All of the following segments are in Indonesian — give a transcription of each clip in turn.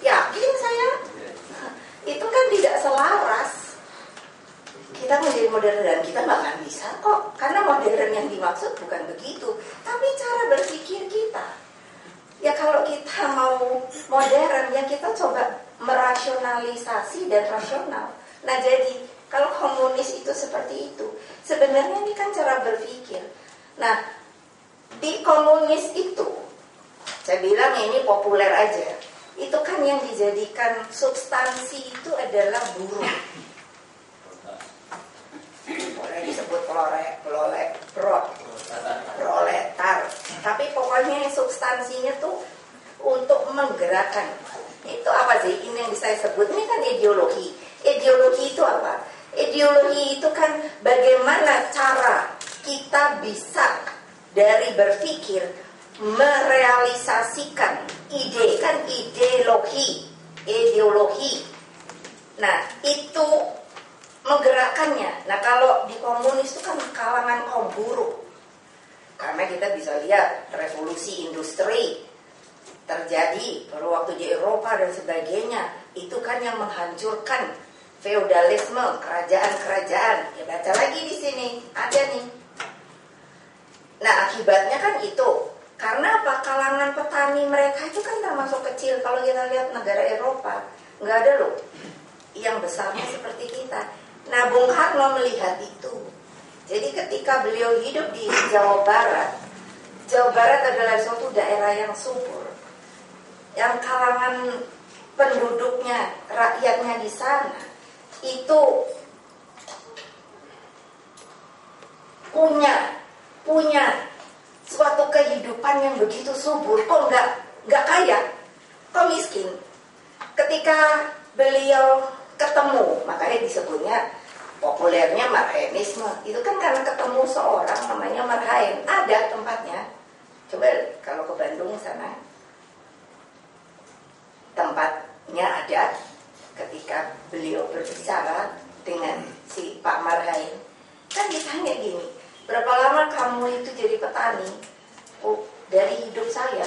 Yakin saya, itu kan tidak selaras. Kita menjadi modern dan kita nggak akan bisa kok, karena modern yang dimaksud bukan begitu, tapi cara berpikir kita. Ya kalau kita mau modern, ya kita coba merasionalisasi dan rasional. Nah jadi kalau komunis itu seperti itu, sebenarnya ini kan cara berpikir. Nah di komunis itu, saya bilang ini populer aja, itu kan yang dijadikan substansi itu adalah buruh. Boleh disebut proletar, tapi pokoknya substansinya tuh untuk menggerakkan. Itu apa sih? Ini yang saya sebut, ini kan ideologi. Ideologi itu apa? Ideologi itu kan bagaimana cara kita bisa dari berpikir merealisasikan ide, kan ideologi. Nah itu menggerakkannya. Nah kalau di komunis itu kan kalangan kaum buruh, karena kita bisa lihat revolusi industri terjadi pada waktu di Eropa dan sebagainya, itu kan yang menghancurkan feodalisme, kerajaan-kerajaan. Ya baca lagi di sini ada nih. Nah akibatnya kan itu, karena apa? Kalangan petani mereka itu kan termasuk kecil. Kalau kita lihat negara Eropa, nggak ada loh yang besarnya seperti kita. Nah Bung Karno melihat itu. Jadi ketika beliau hidup di Jawa Barat adalah suatu daerah yang subur, yang kalangan penduduknya, rakyatnya di sana itu punya suatu kehidupan yang begitu subur. Kok nggak kaya, kok miskin. Ketika beliau ketemu, makanya disebutnya populernya Marhaenisme. Itu kan karena ketemu seorang namanya Marhaen. Ada tempatnya. Coba kalau ke Bandung sana, tempatnya ada. Ketika beliau berbicara dengan si Pak Marhaen, kan ditanya gini, berapa lama kamu itu jadi petani? Oh, dari hidup saya,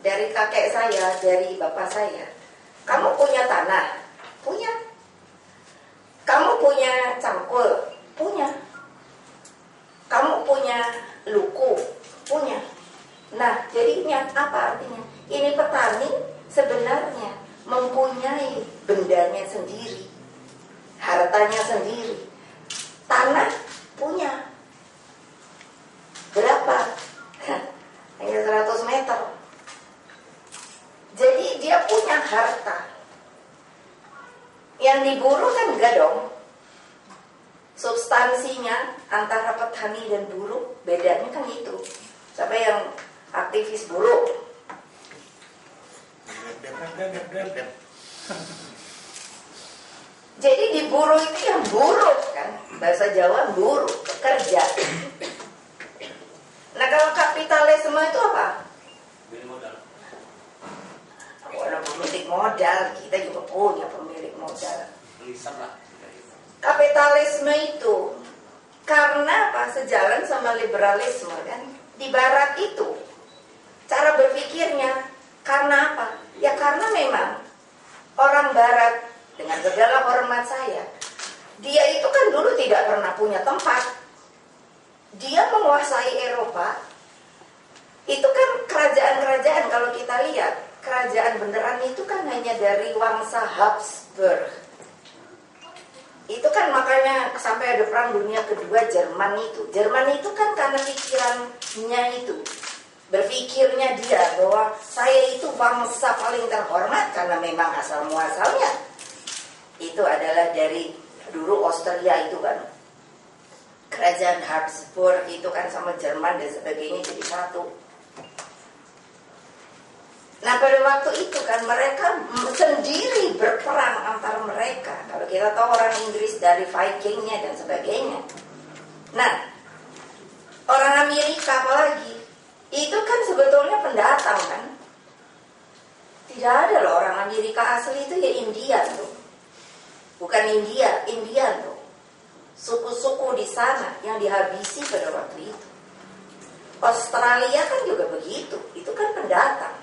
dari kakek saya, dari bapak saya. Kamu punya tanah? Punya. Kamu punya cangkul? Punya. Kamu punya luku? Punya. Nah, jadinya apa artinya? Ini petani sebenarnya mempunyai bendanya sendiri, hartanya sendiri. Tanah punya. Berapa? Hanya 100 meter. Jadi dia punya harta. Yang diburu kan enggak dong. Substansinya antara petani dan buruh, bedanya kan itu. Siapa yang aktivis buruh? Jadi di buruh itu yang buruh kan, bahasa Jawa buruh, pekerja. Nah kalau kapitalisme itu apa? Orang pemilik modal, kita juga punya pemilik modal. Kapitalisme itu karena apa? Sejalan sama liberalisme kan. Di barat itu cara berpikirnya karena apa? Ya karena memang orang barat, dengan segala hormat saya, dia itu kan dulu tidak pernah punya tempat. Dia menguasai Eropa. Itu kan kerajaan-kerajaan, kalau kita lihat kerajaan beneran itu kan hanya dari Wangsa Habsburg. Itu kan makanya sampai ada perang dunia kedua Jerman itu. Jerman itu kan karena pikirannya itu, berpikirnya dia bahwa saya itu bangsa paling terhormat karena memang asal muasalnya itu adalah dari dulu Austria itu kan. Kerajaan Habsburg itu kan sama Jerman dan sebagainya jadi satu. Nah pada waktu itu kan mereka sendiri berperang antara mereka. Kalau kita tahu orang Inggris dari Vikingnya dan sebagainya. Nah orang Amerika apalagi, itu kan sebetulnya pendatang kan. Tidak ada loh orang Amerika asli itu ya Indian tuh. Bukan Indian tuh. Suku-suku di sana yang dihabisi pada waktu itu. Australia kan juga begitu, itu kan pendatang.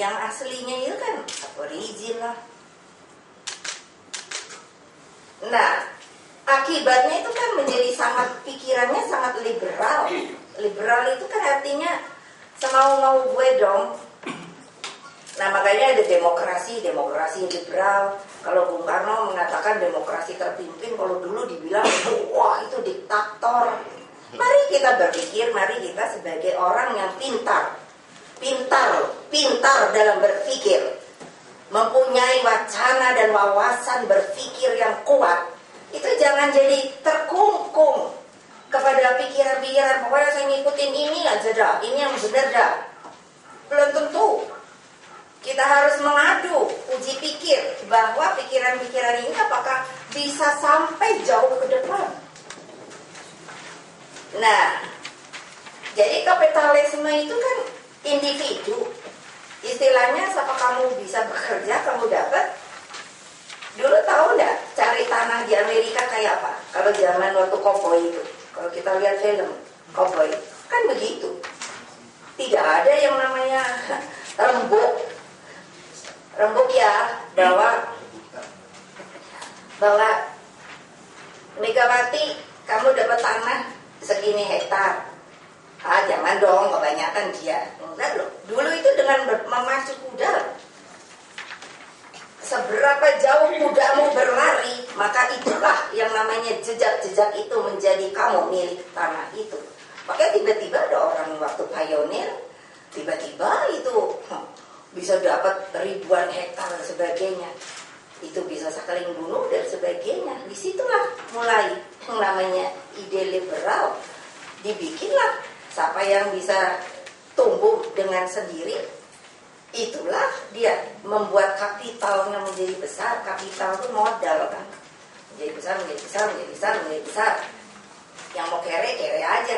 yang aslinya itu kan aborigin lah. Nah, akibatnya itu kan menjadi pikirannya sangat liberal. Liberal itu kan artinya semau-mau gue dong. Nah, makanya ada demokrasi liberal. Kalau Bung Karno mengatakan demokrasi terpimpin, kalau dulu dibilang wah itu diktator. Mari kita berpikir, mari kita sebagai orang yang pintar dalam berpikir, mempunyai wacana dan wawasan berpikir yang kuat, itu jangan jadi terkungkung kepada pikiran-pikiran, pokoknya saya ngikutin ini aja dah, ini yang benar dah. Belum tentu. Kita harus mengadu, uji pikir bahwa pikiran-pikiran ini apakah bisa sampai jauh ke depan. Nah, jadi kapitalisme itu kan individu. Istilahnya, siapa kamu bisa bekerja, kamu dapat. Dulu tahu nggak cari tanah di Amerika kayak apa? Kalau zaman waktu cowboy itu, kalau kita lihat film cowboy, kan begitu. Tidak ada yang namanya rembuk ya, bahwa Megawati, kamu dapat tanah segini hektar. Jangan dong, kebanyakan dia. Enggak loh. Dulu itu dengan memacu kuda. Seberapa jauh kudamu berlari, maka itulah yang namanya jejak-jejak itu menjadi kamu milik tanah itu. Makanya tiba-tiba ada orang waktu pionir, tiba-tiba itu bisa dapat ribuan hektar dan sebagainya. Itu bisa saling bunuh dan sebagainya. Disitulah mulai yang namanya ide liberal. Dibikinlah siapa yang bisa tumbuh dengan sendiri, itulah dia membuat kapitalnya menjadi besar. Kapital itu modal kan, menjadi besar. Yang mau kere aja.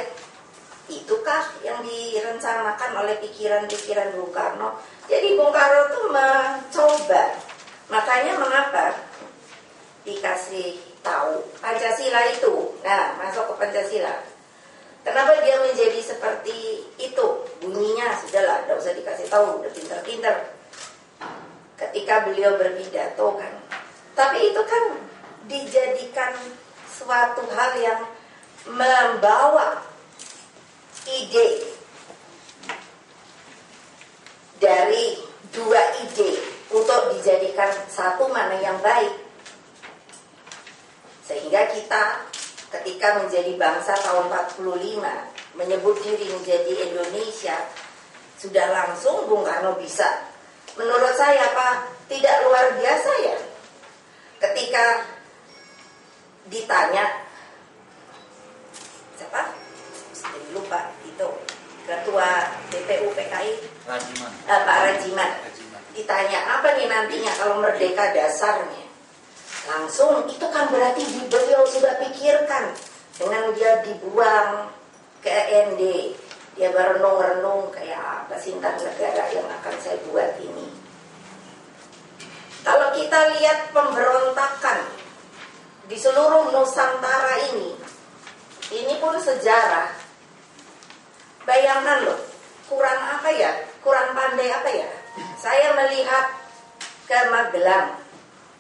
Itukah yang direncanakan oleh pikiran-pikiran Bung Karno. Jadi Bung Karno itu mencoba. Makanya mengapa dikasih tahu Pancasila itu. Nah, masuk ke Pancasila. Kenapa dia menjadi seperti itu? Bunyinya sudahlah, tidak usah dikasih tahu, udah pinter-pinter. Ketika beliau berpidato kan. Tapi itu kan dijadikan suatu hal yang membawa ide dari dua ide untuk dijadikan satu mana yang baik. Sehingga kita ketika menjadi bangsa tahun 45 menyebut diri menjadi Indonesia, sudah langsung Bung Karno bisa. Menurut saya Pak, tidak luar biasa ya. Ketika ditanya siapa? Jadi lupa itu ketua BPU PKI Pak Rajiman. Ditanya apa nih nantinya kalau merdeka dasarnya, langsung itu kan berarti beliau sudah pikirkan. Dengan dia dibuang ke ND, dia berenung-renung kayak apa Sintan negara yang akan saya buat ini. Kalau kita lihat pemberontakan di seluruh Nusantara ini pun sejarah. Bayangkan loh, kurang apa ya? Kurang pandai apa ya? Saya melihat ke Magelang,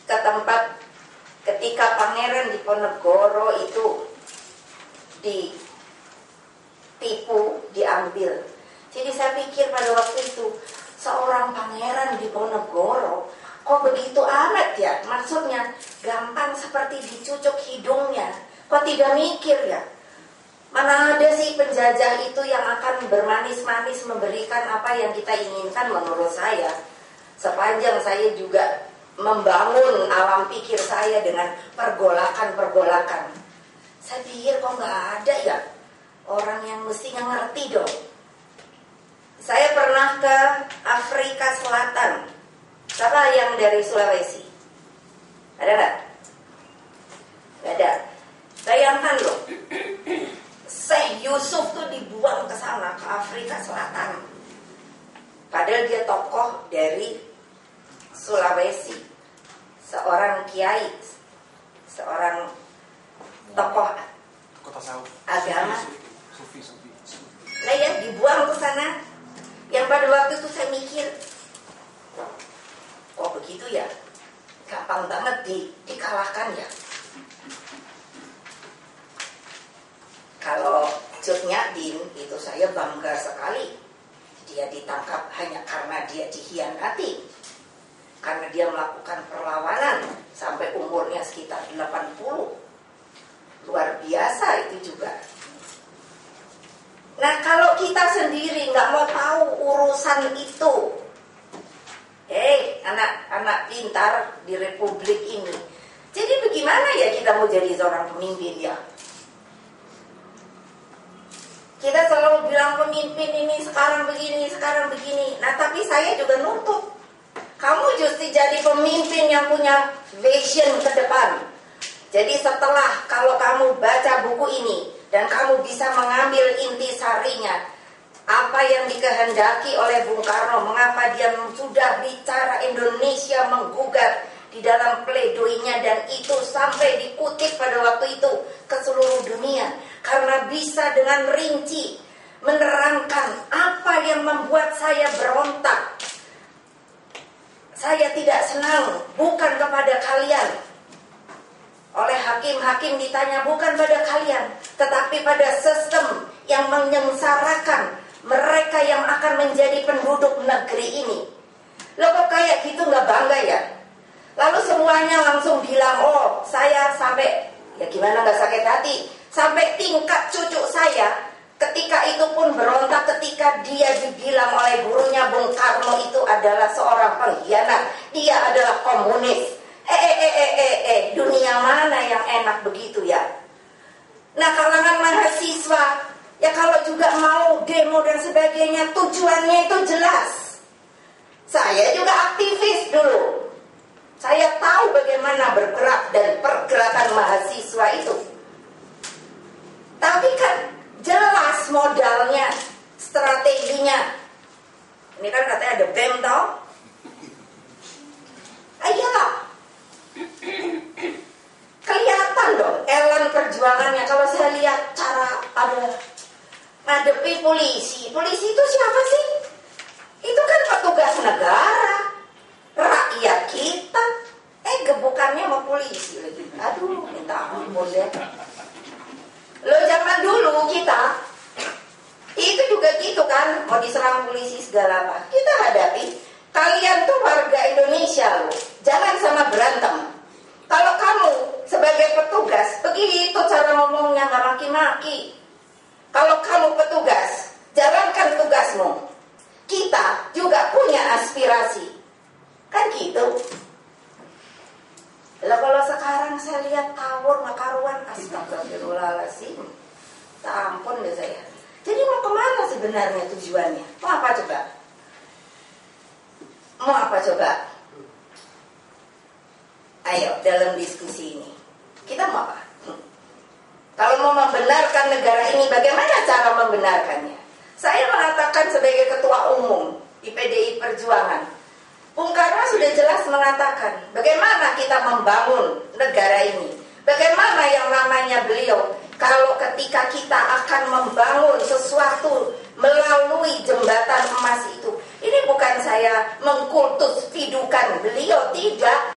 ke tempat ketika Pangeran Diponegoro itu ditipu, diambil. Jadi saya pikir pada waktu itu, seorang Pangeran Diponegoro kok begitu amat ya? Maksudnya gampang seperti dicucuk hidungnya. Kok tidak mikir ya? Mana ada sih penjajah itu yang akan bermanis-manis memberikan apa yang kita inginkan. Menurut saya, sepanjang saya juga membangun alam pikir saya dengan pergolakan. Saya pikir kok nggak ada ya orang yang mestinya ngerti dong. Saya pernah ke Afrika Selatan. Siapa yang dari Sulawesi? Ada nggak? Nggak ada. Bayangkan loh, Syekh Yusuf tuh dibuang ke sana, ke Afrika Selatan. Padahal dia tokoh dari Sulawesi, seorang kiai, seorang tokoh agama. Nah ya, dibuang ke sana. Yang pada waktu itu saya mikir, begitu ya gampang banget dikalahkan ya. Kalau Cut Nyak-dien itu saya bangga sekali. Dia ditangkap hanya karena dia dikhianati, karena dia melakukan perlawanan sampai umurnya sekitar 80. Luar biasa itu juga. Nah kalau kita sendiri nggak mau tahu urusan itu, anak-anak pintar di republik ini, jadi bagaimana ya kita mau jadi seorang pemimpin ya? Kita selalu bilang pemimpin ini sekarang begini. Nah tapi saya juga nuntut kamu justru jadi pemimpin yang punya vision ke depan. Jadi setelah kalau kamu baca buku ini dan kamu bisa mengambil intisarinya, apa yang dikehendaki oleh Bung Karno, mengapa dia sudah bicara Indonesia menggugat di dalam pledoinya, dan itu sampai dikutip pada waktu itu ke seluruh dunia, karena bisa dengan rinci menerangkan apa yang membuat saya berontak. Saya tidak senang bukan kepada kalian. Oleh hakim-hakim ditanya bukan pada kalian, tetapi pada sistem yang menyengsarakan mereka yang akan menjadi penduduk negeri ini. Loh kok kayak gitu nggak bangga ya? Lalu semuanya langsung bilang, oh saya sampai, ya gimana nggak sakit hati, sampai tingkat cucu saya ketika itu pun berontak ketika dia dibilang oleh gurunya Bung Karno itu adalah seorang pengkhianat, dia adalah komunis. Dunia mana yang enak begitu ya? Nah kalangan mahasiswa, ya kalau juga mau demo dan sebagainya, tujuannya itu jelas. Saya juga aktivis dulu. Saya tahu bagaimana bergerak dan pergerakan mahasiswa itu. Tapi kan jelas modalnya, strateginya. Ini kan katanya ada BEM tau? Ayolah. Kelihatan dong elan perjuangannya. Kalau saya lihat cara ada ngadepi polisi. Polisi itu siapa sih? Itu kan petugas negara, rakyat kita. Gebukannya sama polisi lagi. Aduh, minta ampun ya. Lo zaman dulu kita itu juga gitu kan, mau diserang polisi segala apa. Kita hadapi. Kalian tuh warga Indonesia loh, jangan sama berantem. Kalau kamu sebagai petugas, begitu cara ngomongnya, nggak maki-maki. Kalau kamu petugas, jalankan tugasmu. Kita juga punya aspirasi, kan gitu. Lah kalau sekarang saya lihat tawur nggak karuan, astagfirullahaladzim, ampun deh saya. Jadi mau kemana sebenarnya tujuannya? Mau apa coba? Mau apa coba? Ayo dalam diskusi ini kita mau apa? Kalau mau membenarkan negara ini, bagaimana cara membenarkannya? Saya mengatakan sebagai ketua umum di PDI Perjuangan, Bung Karno sudah jelas mengatakan bagaimana kita membangun negara ini. Bagaimana yang namanya beliau, kalau ketika kita akan membangun sesuatu melalui jembatan emas itu. Ini bukan saya mengkultus vidukan beliau, tidak.